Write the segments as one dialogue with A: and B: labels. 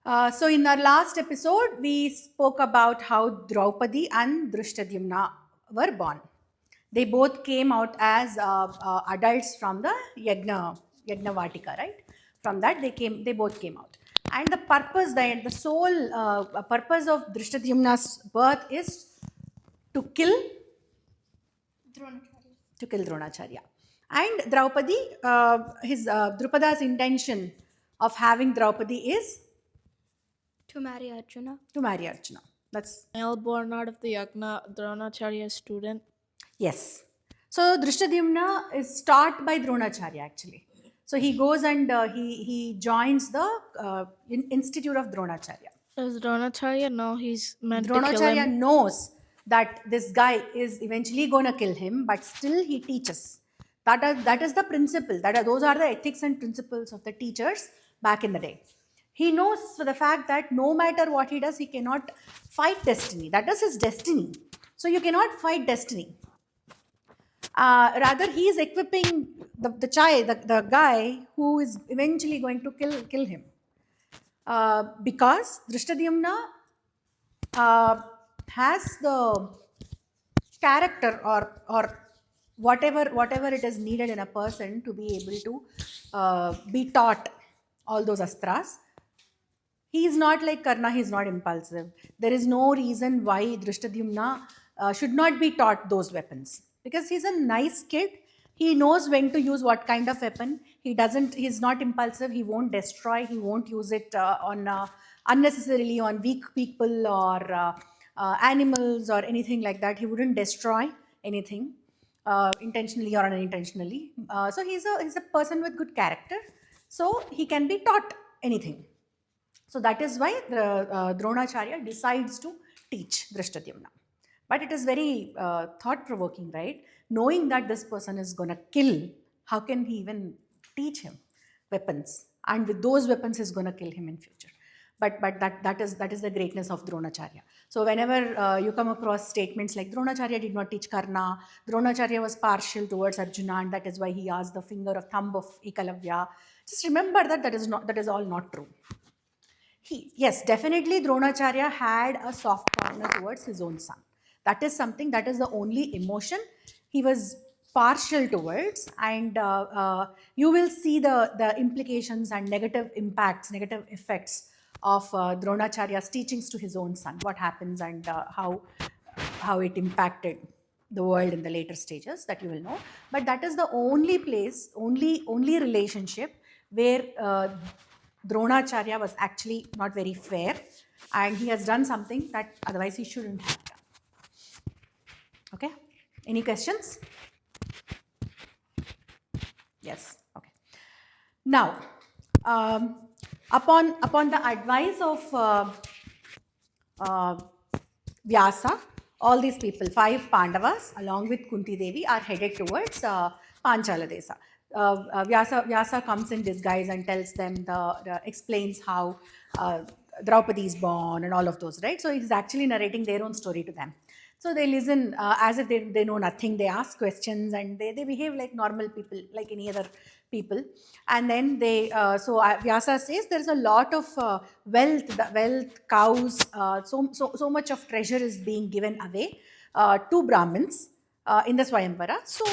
A: So in our last episode, we spoke about how Draupadi and Drishtadyumna were born. They both came out as adults from the Yagna Vatika, right? From that they both came out. And the sole purpose of Drishtadyumna's birth is to kill
B: Dronacharya.
A: Dronacharya. And Draupadi, Drupada's intention of having Draupadi is
B: To marry Arjuna.
A: to marry Arjuna. That's
C: Male born out of the Yagna, Dronacharya's student.
A: yes. So Drishtadyumna is taught by Dronacharya actually. So he goes and he joins the institute of Dronacharya.
C: Does Dronacharya know he's meant to kill
A: Dronacharya
C: him?
A: knows that this guy is eventually going to kill him, but still he teaches. That is the principle. Those are the ethics and principles of the teachers back in the day. He knows for the fact that no matter what he does, he cannot fight destiny. That is his destiny. So you cannot fight destiny. Rather, he is equipping the guy who is eventually going to kill him. Because Drishtadyumna has the character or whatever it is needed in a person to be able to be taught all those astras. He is not like Karna, he is not impulsive. There is no reason why Drishtadyumna should not be taught those weapons. Because he's a nice kid. He knows when to use what kind of weapon. He's not impulsive. He won't destroy. He won't use it unnecessarily on weak people or animals or anything like that. He wouldn't destroy anything intentionally or unintentionally. So he's a person with good character. So he can be taught anything. So that is why Dronacharya decides to teach Drishtadyumna. But it is very thought-provoking, right? Knowing that this person is going to kill, how can he even teach him weapons? And with those weapons, he's going to kill him in future. But that is the greatness of Dronacharya. So whenever you come across statements like Dronacharya did not teach Karna, Dronacharya was partial towards Arjuna, and that is why he asked the thumb of Ekalavya. Just remember that is all not true. Yes, definitely Dronacharya had a soft corner towards his own son. That is the only emotion he was partial towards, and you will see the implications and negative effects of Dronacharya's teachings to his own son, what happens and how it impacted the world in the later stages, that you will know. But that is the only relationship where Dronacharya was actually not very fair, and he has done something that otherwise he shouldn't have done. Okay, any questions? Yes. Okay. Now, upon the advice of Vyasa, all these people, 5 Pandavas along with Kunti Devi, are headed towards Panchala Desa. Vyasa comes in disguise and tells them explains how Draupadi is born and all of those, right? So he's actually narrating their own story to them. So they listen as if they know nothing. They ask questions and they behave like normal people, like any other people. And then Vyasa says there's a lot of wealth, cows, so much of treasure is being given away to Brahmins in the Swayamvara. So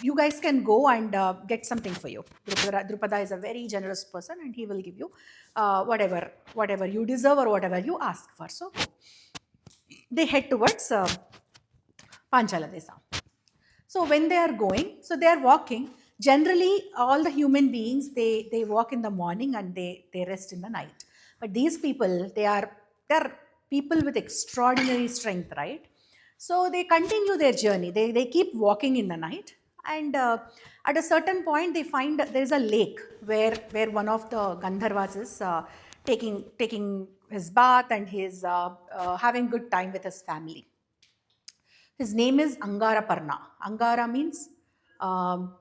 A: you guys can go and get something for you. Drupada is a very generous person and he will give you whatever you deserve or whatever you ask for. So they head towards Panchala Desa. So when they are going, so they are walking. Generally, all the human beings, they walk in the morning and they rest in the night. But these people, they're people with extraordinary strength, right? So they continue their journey. They keep walking in the night. And at a certain point, they find that there is a lake where one of the Gandharvas is taking his bath and he is having good time with his family. His name is Angaraparna. Angara means Angaraka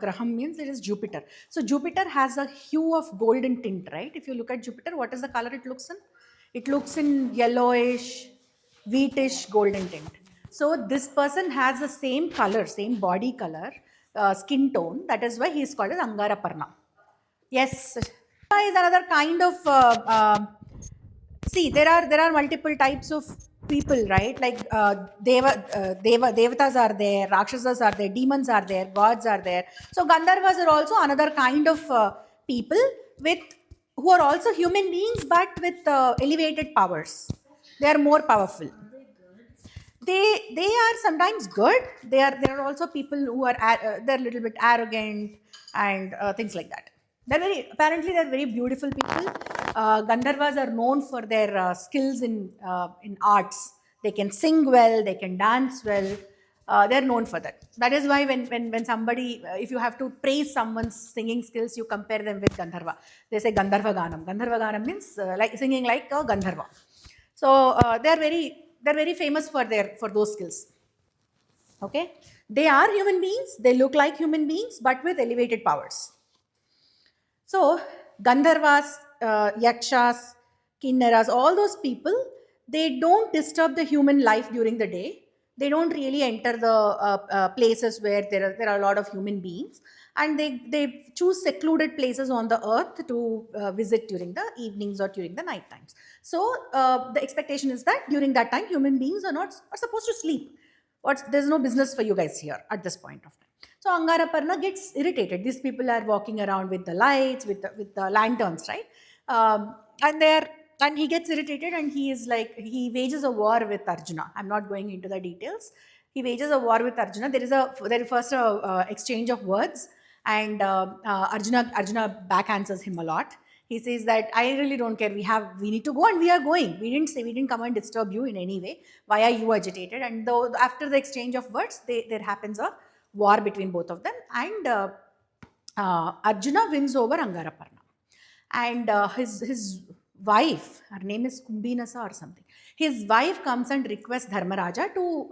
A: Graham means it is Jupiter. So Jupiter has a hue of golden tint, right? If you look at Jupiter, what is the color it looks in? It looks in yellowish, wheatish, golden tint. So this person has the same color, same body color, skin tone. That is why he is called as Angaraparna. Yes. is another kind of see, there are multiple types of people, right? Like devatas are there, rakshasas are there, demons are there, gods are there. So Gandharvas are also another kind of people with who are also human beings but with elevated powers. They are more powerful. They are sometimes good. There are also people who are they're a little bit arrogant and things like that. They're very beautiful people. Gandharvas are known for their skills in arts. They can sing well, they can dance well. They're known for that. That is why when somebody, if you have to praise someone's singing skills, you compare them with Gandharva. They say Gandharva Ganam. Gandharva Ganam means like singing like a Gandharva. So they're very famous for those skills. Okay, they are human beings. They look like human beings, but with elevated powers. So Gandharvas, Yakshas, Kinnaras, all those people, they don't disturb the human life during the day. They don't really enter the places where there are a lot of human beings, and they choose secluded places on the earth to visit during the evenings or during the night times. So the expectation is that during that time, human beings are supposed to sleep. There's no business for you guys here at this point of time. So Angaraparna gets irritated. These people are walking around with the lights, with the lanterns, right? And he gets irritated, and he wages a war with Arjuna. I'm not going into the details. He wages a war with Arjuna. There is first a exchange of words, and Arjuna backhands him a lot. He says that I really don't care. We need to go, and we are going. We didn't come and disturb you in any way. Why are you agitated? And though after the exchange of words, there happens a war between both of them, and Arjuna wins over Angaraparna, and his wife, her name is Kumbinasa or something. His wife comes and requests Dharmaraja to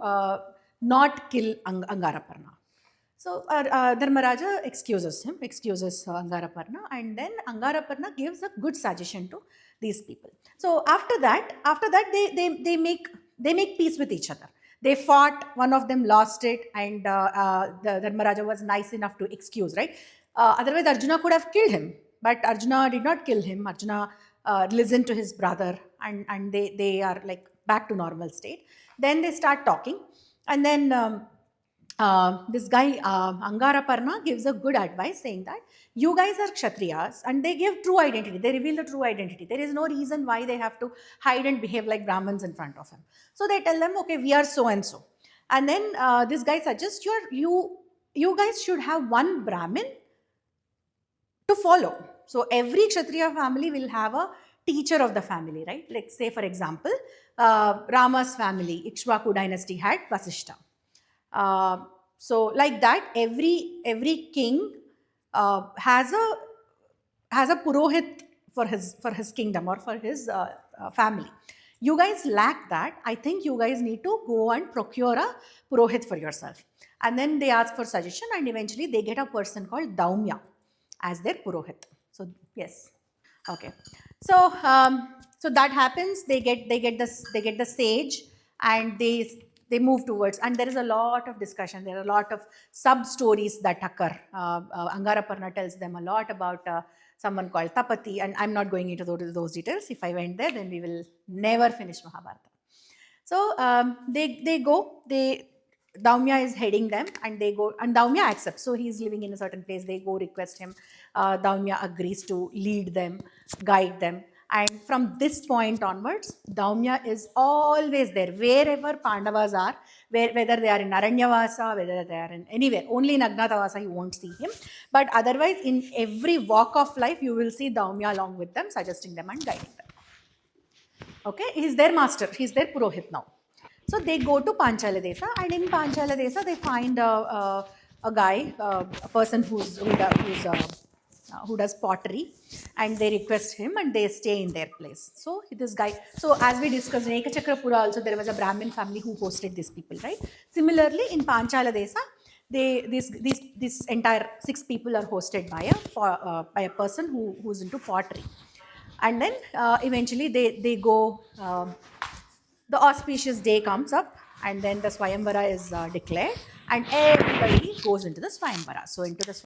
A: not kill Angaraparna. So Dharmaraja excuses Angaraparna, and then Angaraparna gives a good suggestion to these people. So after that they make peace with each other. They fought, one of them lost it, and the Dharmaraja was nice enough to excuse, right? Otherwise Arjuna could have killed him, but Arjuna did not kill him. Arjuna listened to his brother, and they are like back to normal state. Then they start talking, and then this guy Angaraparna gives a good advice, saying that you guys are Kshatriyas, and they give true identity. They reveal the true identity. There is no reason why they have to hide and behave like Brahmins in front of him. So they tell them, okay, we are so and so. And then this guy suggests you guys should have one Brahmin to follow. So every Kshatriya family will have a teacher of the family, right? Like say for example, Rama's family, Ikshvaku dynasty, had Vasishta. So like that, every king has a purohit for his kingdom or for his family. You guys lack that. I think you guys need to go and procure a purohit for yourself. And then they ask for suggestion, and eventually they get a person called Daumya as their purohit. So yes, okay. So so that happens. They get the sage, and they move towards, and there is a lot of discussion. There are a lot of sub stories that occur. Angaraparna tells them a lot about someone called Tapati, and I'm not going into those details. If I went there, then we will never finish Mahabharata. So Daumya is heading them, and they go, and Daumya accepts. So he's living in a certain place. They go request him. Daumya agrees to lead them, guide them. And from this point onwards, Daumya is always there, wherever Pandavas are, whether they are in Aranyavasa, whether they are in anywhere. Only in Agnatavasa you won't see him. But otherwise, in every walk of life, you will see Daumya along with them, suggesting them and guiding them. Okay, he's their master, he's their Purohit now. So they go to Panchala Desa, and in Panchala Desa, they find a guy, a person who does pottery, and they request him, and they stay in their place. So this guy, so as we discussed in Ekachakrapura also, there was a Brahmin family who hosted these people, right? Similarly, in Panchala Desa, this entire 6 people are hosted by a person who's into pottery. And then eventually they go, the auspicious day comes up, and then the Swayamvara is declared, and everybody goes into the Swayamvara. So into the